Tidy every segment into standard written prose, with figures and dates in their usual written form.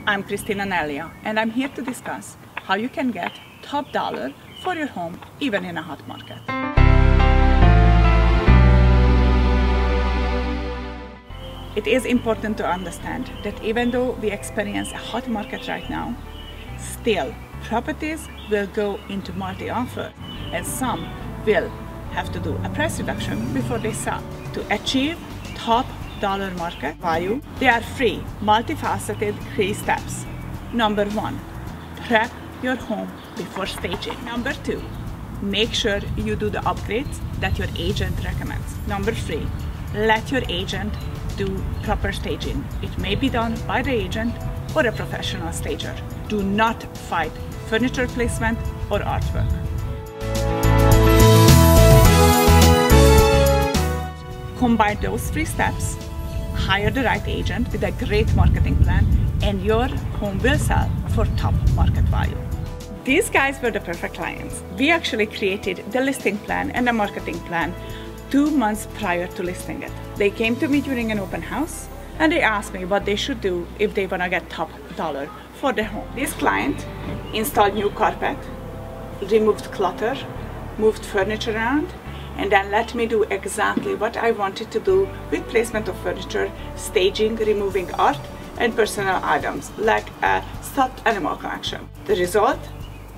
I'm Christina Nelia, and I'm here to discuss how you can get top dollar for your home even in a hot market. It is important to understand that even though we experience a hot market right now, still properties will go into multi-offer, and some will have to do a price reduction before they sell. To achieve top dollar market value, there are three multifaceted key steps. Number one, prep your home before staging. Number two, make sure you do the upgrades that your agent recommends. Number three, let your agent do proper staging. It may be done by the agent or a professional stager. Do not fight furniture placement or artwork. Combine those three steps, hire the right agent with a great marketing plan, and your home will sell for top market value. These guys were the perfect clients. We actually created the listing plan and the marketing plan 2 months prior to listing it. They came to me during an open house and they asked me what they should do if they want to get top dollar for their home. This client installed new carpet, removed clutter, moved furniture around, and then let me do exactly what I wanted to do with placement of furniture, staging, removing art, and personal items like a stuffed animal collection. The result?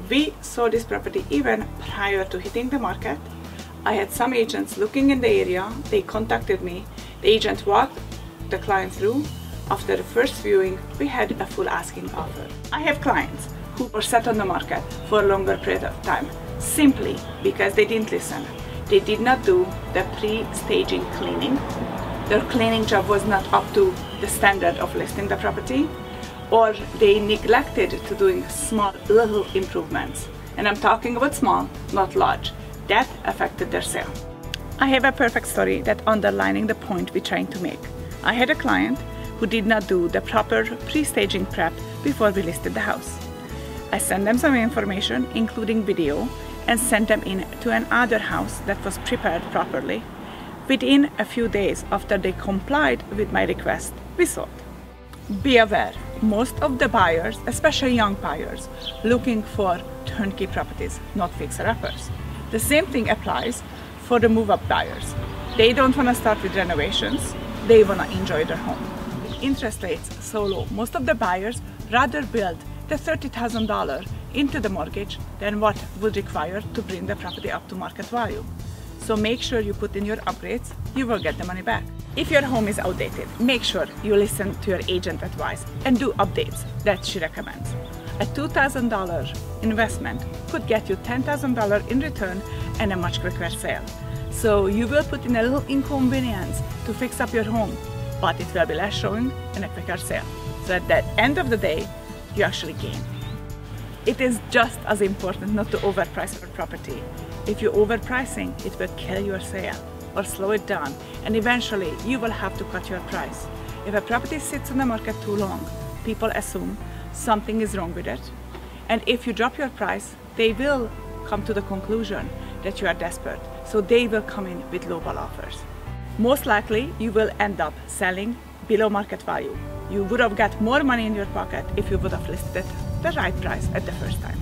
We sold this property even prior to hitting the market. I had some agents looking in the area. They contacted me. The agent walked the client through. After the first viewing, we had a full asking offer. I have clients who were set on the market for a longer period of time simply because they didn't listen. They did not do the pre-staging cleaning. Their cleaning job was not up to the standard of listing the property, or they neglected to doing small little improvements. And I'm talking about small, not large. That affected their sale. I have a perfect story that underlining the point we're trying to make. I had a client who did not do the proper pre-staging prep before we listed the house. I sent them some information, including video, and sent them in to another house that was prepared properly. Within a few days after they complied with my request, we sold. Be aware, most of the buyers, especially young buyers, looking for turnkey properties, not fixer-uppers. The same thing applies for the move-up buyers. They don't want to start with renovations, they want to enjoy their home. With interest rates so low, most of the buyers rather build the $30,000 into the mortgage than what would require to bring the property up to market value. So make sure you put in your upgrades, you will get the money back. If your home is outdated, make sure you listen to your agent advice and do updates that she recommends. A $2,000 investment could get you $10,000 in return and a much quicker sale. So you will put in a little inconvenience to fix up your home, but it will be less showing and a quicker sale. So at the end of the day, you actually gain. It is just as important not to overprice your property. If you're overpricing, it will kill your sale or slow it down, and eventually you will have to cut your price. If a property sits on the market too long, people assume something is wrong with it, and if you drop your price, they will come to the conclusion that you are desperate, so they will come in with lowball offers. Most likely, you will end up selling below market value. You would have got more money in your pocket if you would have listed the right price at the first time.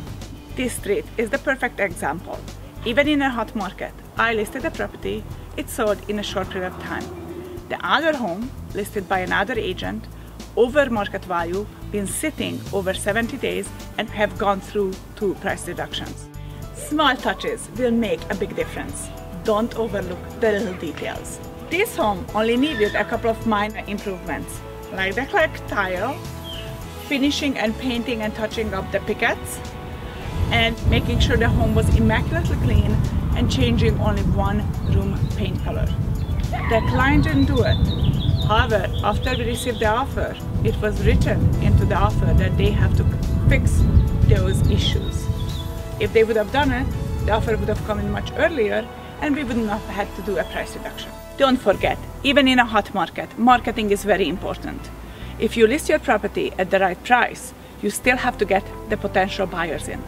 This street is the perfect example. Even in a hot market, I listed a property, it sold in a short period of time. The other home, listed by another agent, over market value, been sitting over 70 days and have gone through 2 price reductions. Small touches will make a big difference. Don't overlook the little details. This home only needed a couple of minor improvements, like the correct tile, finishing and painting and touching up the pickets, and making sure the home was immaculately clean and changing only one room paint color. The client didn't do it. However, after we received the offer, it was written into the offer that they have to fix those issues. If they would have done it, the offer would have come in much earlier and we wouldn't have had to do a price reduction. Don't forget, even in a hot market, marketing is very important. If you list your property at the right price, you still have to get the potential buyers in.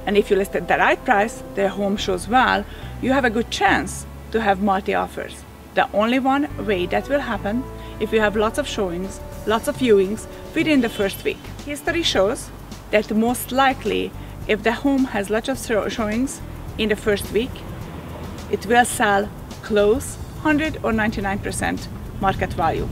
And if you list at the right price, their home shows well, you have a good chance to have multi-offers. The only one way that will happen if you have lots of showings, lots of viewings, within the first week. History shows that most likely, if the home has lots of showings in the first week, it will sell close 100 or 99% market value.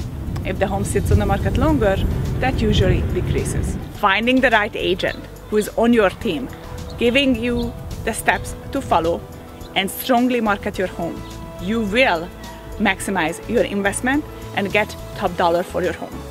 If the home sits on the market longer, that usually decreases. Finding the right agent who is on your team, giving you the steps to follow, and strongly market your home, you will maximize your investment and get top dollar for your home.